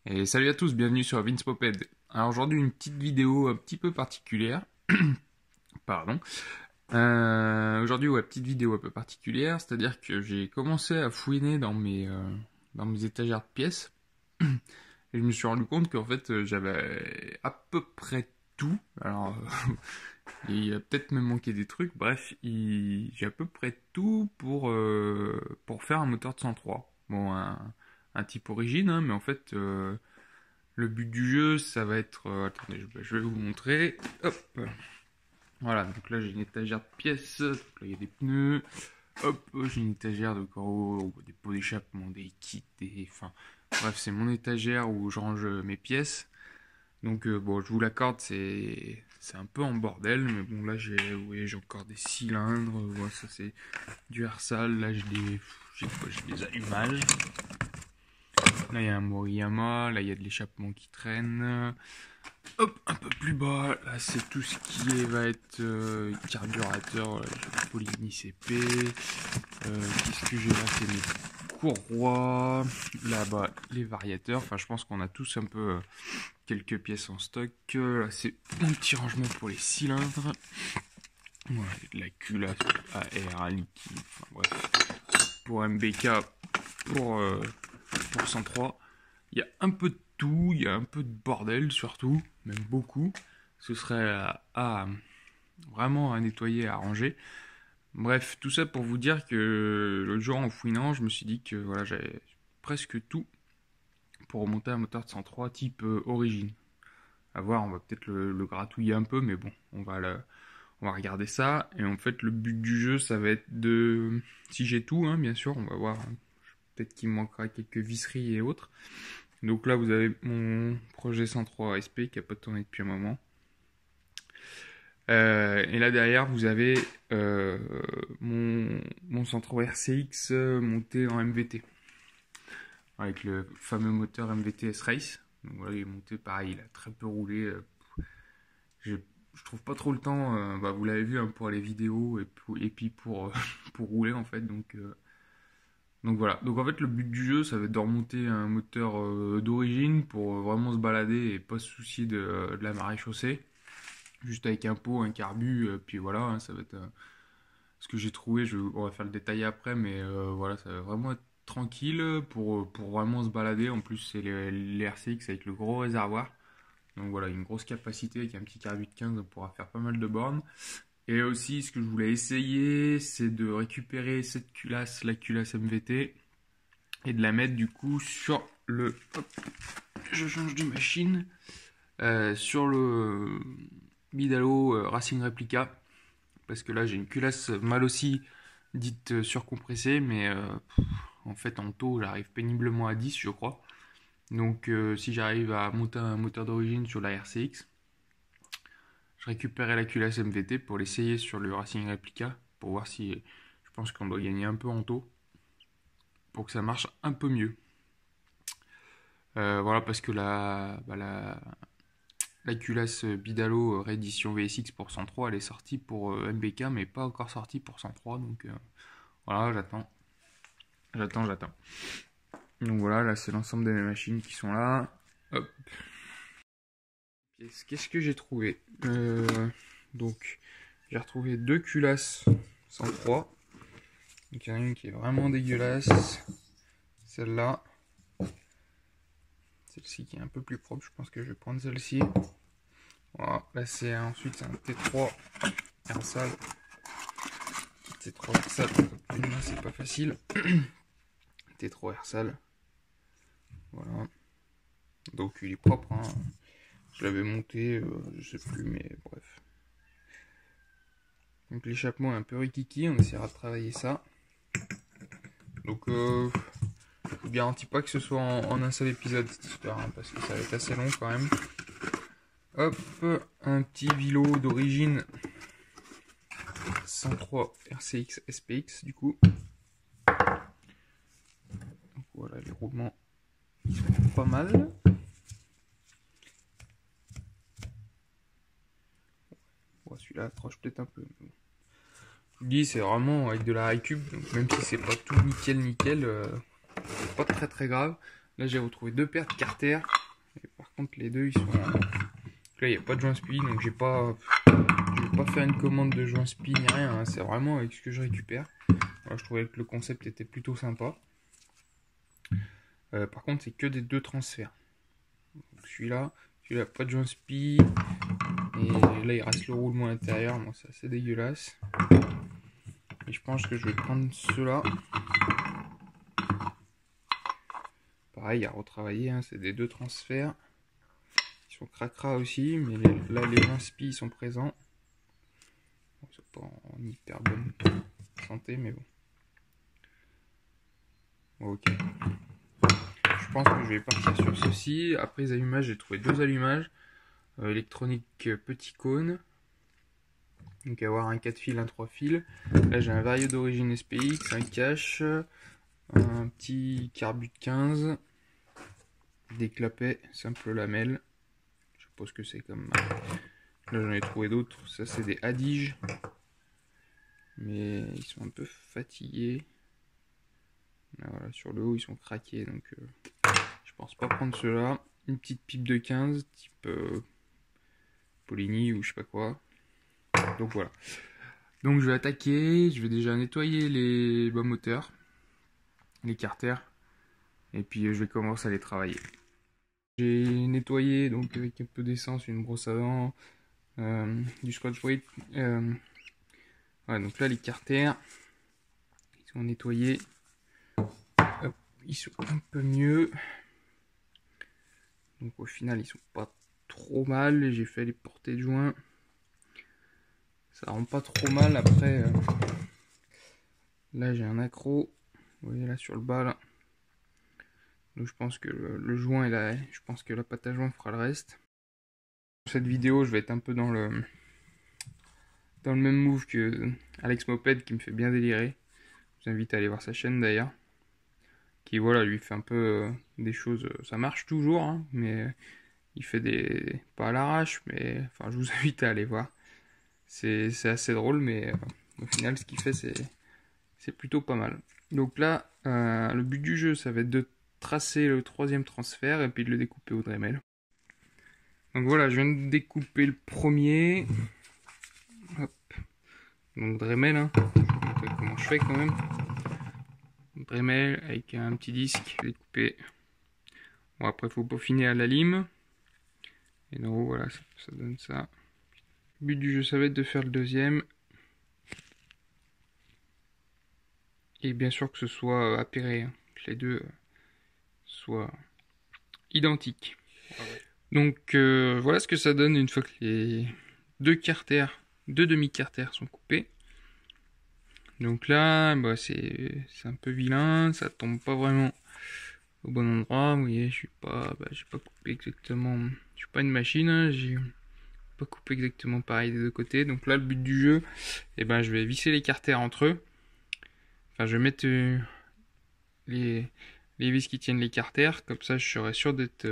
Et salut à tous, bienvenue sur Vince Poped. Alors aujourd'hui une petite vidéo un petit peu particulière. Pardon. Aujourd'hui ouais, petite vidéo un peu particulière, c'est-à-dire que j'ai commencé à fouiner dans mes étagères de pièces. Et je me suis rendu compte qu'en fait j'avais à peu près tout. Alors il a peut-être me manqué des trucs, bref, j'ai à peu près tout pour faire un moteur de 103. Bon, un type origine, hein, mais en fait le but du jeu, ça va être... attendez, je vais vous montrer. Hop. Voilà, donc là j'ai une étagère de pièces. Donc là il y a des pneus. Hop, j'ai une étagère de coraux, des pots d'échappement, des kits, enfin... Bref, c'est mon étagère où je range mes pièces. Donc bon, je vous l'accorde, c'est un peu en bordel, mais bon là vous voyez, j'ai encore des cylindres. Ouais, ça c'est du air sale. Là j'ai des allumages. Là, il y a un Moriyama, là, il y a de l'échappement qui traîne. Hop, un peu plus bas, là, c'est tout ce qui va être carburateur. J'ai le Poligny CP. Qu'est-ce que j'ai là? C'est mes courroies. Là-bas, les variateurs. Enfin, je pense qu'on a tous un peu quelques pièces en stock. Là, c'est un petit rangement pour les cylindres. Voilà, de la culasse à air, à liquide. Enfin, bref. Pour MBK, pour 103. Il y a un peu de tout, il y a un peu de bordel surtout, même beaucoup. Ce serait vraiment à nettoyer, à ranger. Bref, tout ça pour vous dire que l'autre jour en fouinant, je me suis dit que voilà, j'avais presque tout pour remonter un moteur de 103 type origine. À voir, on va peut-être le gratouiller un peu, mais bon, on va regarder ça. Et en fait, le but du jeu, ça va être de... Si j'ai tout, hein, bien sûr, on va voir. Peut-être qu'il me manquera quelques visseries et autres. Donc là, vous avez mon projet 103 SP qui n'a pas tourné depuis un moment. Et là derrière, vous avez mon 103 RCX monté en MVT. Avec le fameux moteur MVT S-Race. Donc voilà, il est monté pareil, il a très peu roulé. Je trouve pas trop le temps, vous l'avez vu hein, pour les vidéos et puis pour rouler en fait. Donc voilà, donc en fait le but du jeu ça va être de remonter un moteur d'origine pour vraiment se balader et pas se soucier de la marée chaussée. Juste avec un pot, un carbu, puis voilà, hein, ça va être ce que j'ai trouvé, on va faire le détail après, mais voilà, ça va vraiment être tranquille pour vraiment se balader. En plus c'est les RCX avec le gros réservoir. Donc voilà, une grosse capacité avec un petit carbu de 15, on pourra faire pas mal de bornes. Et aussi, ce que je voulais essayer, c'est de récupérer cette culasse, la culasse MVT, et de la mettre du coup sur le... Hop, je change de machine. Sur le Bidalo Racing Replica. Parce que là, j'ai une culasse mal aussi, dite surcompressée, mais en fait, en taux, j'arrive péniblement à 10, je crois. Donc, si j'arrive à monter un moteur d'origine sur la RCX, je récupérais la culasse MVT pour l'essayer sur le Racing Replica, pour voir si je pense qu'on doit gagner un peu en taux, pour que ça marche un peu mieux. Voilà, parce que la culasse Bidalo réédition VSX pour 103, elle est sortie pour MBK, mais pas encore sortie pour 103, donc voilà, j'attends. Donc voilà, là c'est l'ensemble de mes machines qui sont là. Hop. Qu'est-ce que j'ai trouvé Donc, j'ai retrouvé deux culasses 103. Donc, il y en a une qui est vraiment dégueulasse. Celle-là. Celle-ci qui est un peu plus propre. Je pense que je vais prendre celle-ci. Voilà. Là, ensuite, c'est un T3 air sale. T3 air sale. Là, c'est pas facile. T3 air sale. Voilà. Donc, il est propre. Hein. Je l'avais monté, je sais plus, mais bref. Donc l'échappement est un peu rikiki, on essaiera de travailler ça. Donc je vous garantis pas que ce soit en un seul épisode cette histoire, hein, parce que ça va être assez long quand même. Hop, un petit vilo d'origine 103 RCX SPX du coup. Donc voilà, les roulements ils sont pas mal. Bon, celui-là accroche peut-être un peu. Je vous dis, c'est vraiment avec de la récup, donc même si c'est pas tout nickel, c'est pas très grave. Là j'ai retrouvé 2 paires de carters. Et par contre les deux ils sont... Là il n'y a pas de joint spi, donc je vais pas faire une commande de joint spi ni rien, hein. C'est vraiment avec ce que je récupère. Voilà, je trouvais que le concept était plutôt sympa. Par contre c'est que des 2 transferts. Celui-là, pas de joint spi. Et là il reste le roulement à l'intérieur, bon, c'est assez dégueulasse. Et je pense que je vais prendre ceux-là. Pareil à retravailler, hein, c'est des 2 transferts. Ils sont cracra aussi, mais là les joints spi sont présents. Bon, ils sont pas en hyper bonne santé, mais bon. Ok. Je pense que je vais partir sur ceci. Après les allumages, j'ai trouvé 2 allumages. Électronique petit cône. Donc avoir un 4 fils, un 3 fils. Là j'ai un Vario d'origine SPX, un cache, un petit Carbut 15, des clapets simple lamelle. Je sais pas ce que c'est comme. Là j'en ai trouvé d'autres. Ça c'est des Adige. Mais ils sont un peu fatigués. Là, voilà, sur le haut ils sont craqués, donc je pense pas prendre ceux-là. Une petite pipe de 15 type Poligny ou je sais pas quoi. Donc voilà. Donc je vais attaquer, je vais déjà nettoyer les bas moteurs, les carters, et puis je vais commencer à les travailler. J'ai nettoyé donc avec un peu d'essence, une brosse à dents, du scotch brite. Voilà, donc là les carters, ils sont nettoyés. Hop, ils sont un peu mieux. Donc au final ils sont pas trop mal. J'ai fait les portées de joint. Ça rend pas trop mal. Après là j'ai un accro. Vous voyez là sur le bas là. Donc je pense que le joint est là. Je pense que la pâte à joint fera le reste. Pour cette vidéo je vais être un peu dans le même move que Alex Moped qui me fait bien délirer. Je vous invite à aller voir sa chaîne d'ailleurs. Qui voilà lui fait un peu des choses. Ça marche toujours hein, mais il fait des... pas à l'arrache, mais enfin je vous invite à aller voir. C'est assez drôle, mais au final ce qu'il fait c'est plutôt pas mal. Donc là, le but du jeu ça va être de tracer le 3e transfert et puis de le découper au Dremel. Donc voilà, je viens de découper le premier. Hop. Donc Dremel, hein. Je vais vous montrer comment je fais quand même. Dremel avec un petit disque découpé. Bon après faut peaufiner à la lime. Et donc voilà, ça donne ça. Le but du jeu ça va être de faire le 2e. Et bien sûr que ce soit appairé, hein, que les deux soient identiques. Donc voilà ce que ça donne une fois que les 2 carters, 2 demi-carters sont coupés. Donc là, bah, c'est un peu vilain, ça tombe pas vraiment au bon endroit. Vous voyez, j'ai pas coupé exactement. Je suis pas une machine, hein, j'ai pas coupé exactement pareil des deux côtés. Donc là, le but du jeu, et ben, je vais visser les carters entre eux. Enfin, je vais mettre les vis qui tiennent les carters, comme ça je serai sûr d'être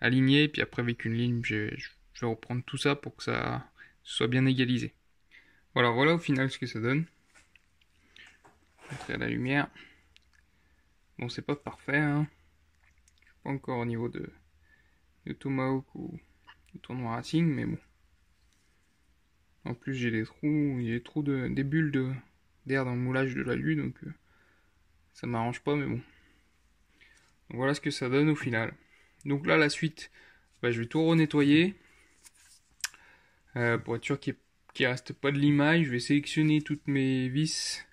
aligné, puis après avec une ligne je vais reprendre tout ça pour que ça soit bien égalisé. Voilà au final ce que ça donne. Je vais montrer à la lumière. Bon c'est pas parfait hein. Je suis pas encore au niveau de Tomahawk ou de tournoi Racing, mais bon. En plus j'ai des trous, des bulles d'air dans le moulage de l'alu, donc ça m'arrange pas, mais bon. Donc voilà ce que ça donne au final. Donc là la suite, bah, je vais tout renettoyer pour être sûr qu'il reste pas de limaille. Je vais sélectionner toutes mes vis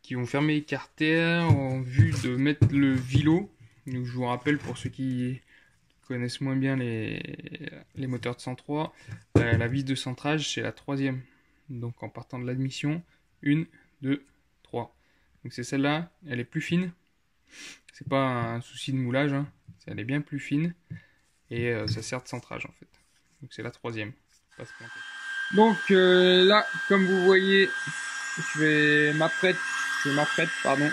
qui vont fermer les carters en vue de mettre le vilo. Donc je vous rappelle pour ceux qui connaissent moins bien les moteurs de 103, la vis de centrage c'est la 3e. Donc en partant de l'admission, 1, 2, 3. Donc c'est celle-là, elle est plus fine. C'est pas un souci de moulage, hein. Elle est bien plus fine et ça sert de centrage en fait. Donc c'est la 3e. Donc là, comme vous voyez, je m'apprête, pardon,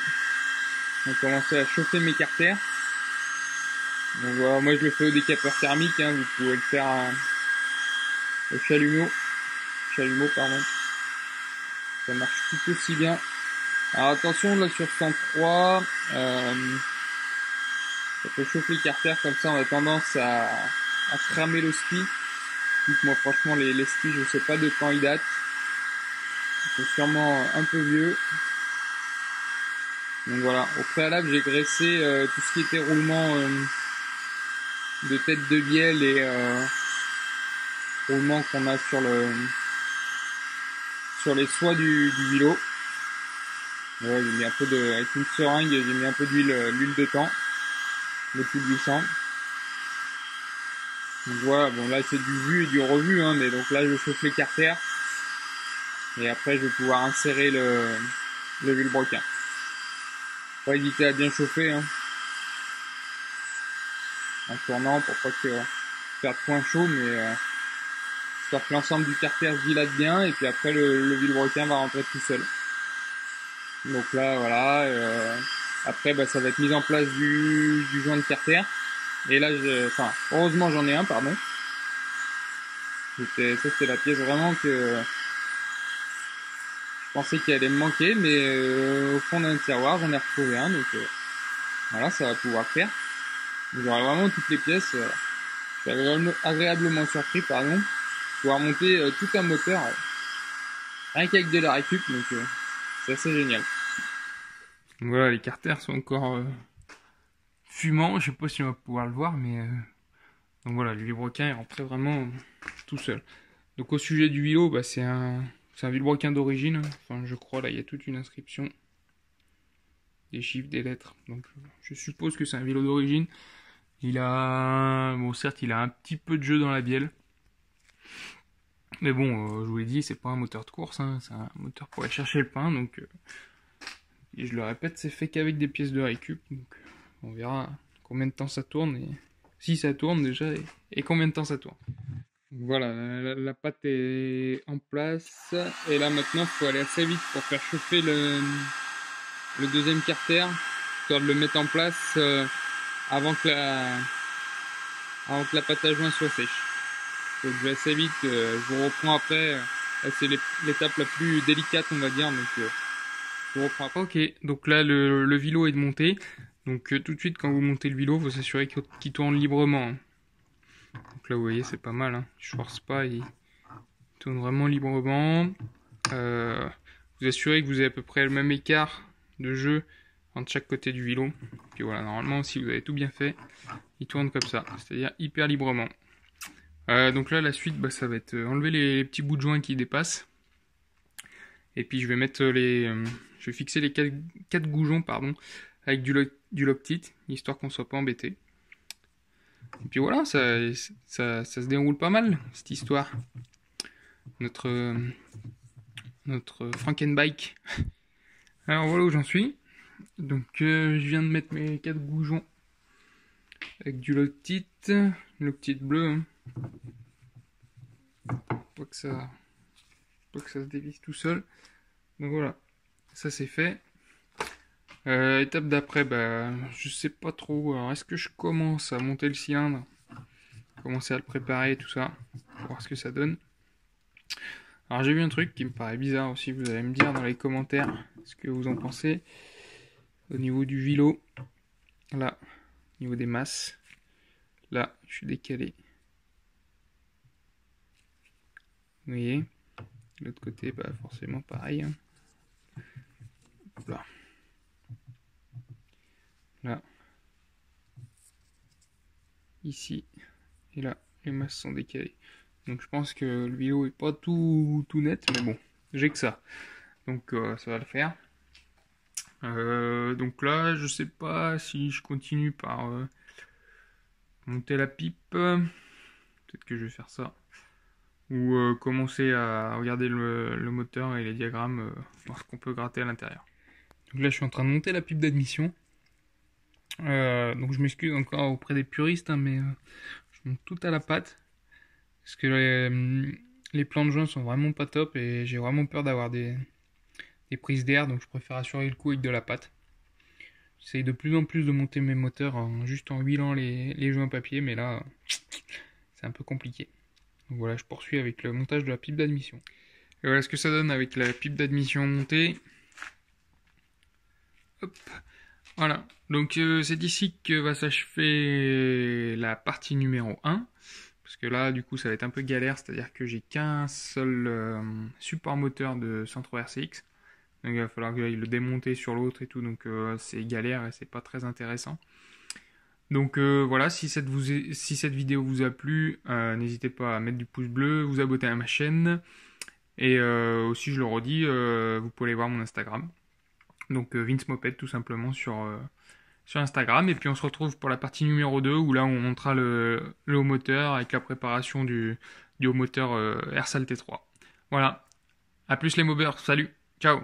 à commencer à chauffer mes carters. Donc voilà, moi je le fais au décapeur thermique, hein, vous pouvez le faire au chalumeau, pardon. Ça marche tout aussi bien. Alors attention là sur 103, Ça peut chauffer les carters, comme ça on a tendance à cramer le spi. Moi franchement les skis, je sais pas de quand ils datent. Ils sont sûrement un peu vieux. Donc voilà, au préalable j'ai graissé tout ce qui était roulement de tête de bielle et roulement qu'on a sur les soies du vélo. Ouais, j'ai mis un peu avec une seringue, j'ai mis un peu d'huile de le plus glissant. Donc voilà, bon là c'est du vu et du revu, hein, mais donc là je chauffe les carters et après je vais pouvoir insérer le vilebrequin. Faut pas hésiter à bien chauffer, hein, en tournant pour pas faire de point chaud, mais histoire que l'ensemble du carter se dilate bien et puis après le vilebrequin va rentrer tout seul. Donc là voilà, après bah, ça va être mise en place du joint de carter. Et là, heureusement j'en ai un, pardon. Ça c'était la pièce vraiment que je pensais qu'il allait me manquer, mais au fond d'un tiroir j'en ai retrouvé un, donc voilà, ça va pouvoir faire. J'aurai vraiment toutes les pièces. Je suis agréablement surpris, pardon, pouvoir monter tout un moteur rien qu'avec de la récup, donc c'est assez génial. Donc voilà, les carters sont encore fumants, je sais pas si on va pouvoir le voir, mais donc voilà, le vilebrequin est rentré vraiment tout seul. Donc au sujet du vélo, bah, c'est un vilebrequin d'origine. Enfin, je crois, là, il y a toute une inscription. Des chiffres, des lettres. Donc je suppose que c'est un vélo d'origine. Il a... Bon, certes, il a un petit peu de jeu dans la bielle. Mais bon, je vous l'ai dit, c'est pas un moteur de course. Hein, c'est un moteur pour aller chercher le pain. Donc, et je le répète, c'est fait qu'avec des pièces de récup. Donc on verra combien de temps ça tourne. Et si ça tourne déjà, et combien de temps ça tourne. Voilà, la pâte est en place. Et là maintenant, il faut aller assez vite pour faire chauffer le deuxième carter, histoire de le mettre en place avant que la pâte à joint soit sèche. Donc je vais assez vite, je vous reprends après. C'est l'étape la plus délicate, on va dire. Donc je vous reprends après. Ok, donc là le vélo est monté. Donc tout de suite, quand vous montez le vélo, il faut s'assurer qu'il tourne librement. Hein. Donc là, vous voyez, c'est pas mal. Hein. Je force pas, il tourne vraiment librement. Vous assurez que vous avez à peu près le même écart de jeu entre chaque côté du vélo. Puis voilà, normalement, si vous avez tout bien fait, il tourne comme ça, c'est-à-dire hyper librement. Donc là, la suite, bah, ça va être enlever les petits bouts de joint qui dépassent. Et puis je vais mettre je vais fixer les 4 goujons, pardon, avec du Loctite, histoire qu'on soit pas embêté. Et puis voilà, ça se déroule pas mal, cette histoire. Notre Frankenbike. Alors voilà où j'en suis. Donc je viens de mettre mes 4 goujons avec du Loctite bleu. Hein. Pas que ça se dévisse tout seul. Donc voilà, ça c'est fait. Étape d'après, bah, je sais pas trop. Alors est-ce que je commence à monter le cylindre, commencer à le préparer, tout ça, pour voir ce que ça donne. Alors j'ai vu un truc qui me paraît bizarre aussi, vous allez me dire dans les commentaires ce que vous en pensez. Au niveau du vélo, là, au niveau des masses, là, je suis décalé. Vous voyez, de l'autre côté, bah forcément pareil. Hein. Là. Là. Ici. Et là, les masses sont décalées. Donc je pense que le vélo est pas tout net, mais bon, j'ai que ça. Donc ça va le faire. Donc là, je sais pas si je continue par monter la pipe. Peut-être que je vais faire ça. Ou commencer à regarder le moteur et les diagrammes, voir ce qu'on peut gratter à l'intérieur. Donc là, je suis en train de monter la pipe d'admission. Donc je m'excuse encore auprès des puristes, hein, mais je monte tout à la patte. Parce que les plans de joint sont vraiment pas top et j'ai vraiment peur d'avoir des prises d'air, donc je préfère assurer le coup avec de la pâte. J'essaye de plus en plus de monter mes moteurs juste en huilant les joints papier, mais là c'est un peu compliqué. Donc voilà, je poursuis avec le montage de la pipe d'admission. Et voilà ce que ça donne avec la pipe d'admission montée. Hop, voilà. Donc c'est ici que va s'achever la partie numéro 1. Parce que là, du coup, ça va être un peu galère, c'est-à-dire que j'ai qu'un seul support moteur de Centro RCX. Donc il va falloir que j'aille le démonter sur l'autre et tout, donc c'est galère et c'est pas très intéressant. Donc voilà, si cette vidéo vous a plu, n'hésitez pas à mettre du pouce bleu, vous abonner à ma chaîne. Et aussi, je le redis, vous pouvez aller voir mon Instagram. Donc Vince Moped tout simplement sur Instagram. Et puis on se retrouve pour la partie numéro 2 où là on montrera le haut moteur avec la préparation du haut moteur RSAL T3. Voilà, à plus les mobbers, salut, ciao.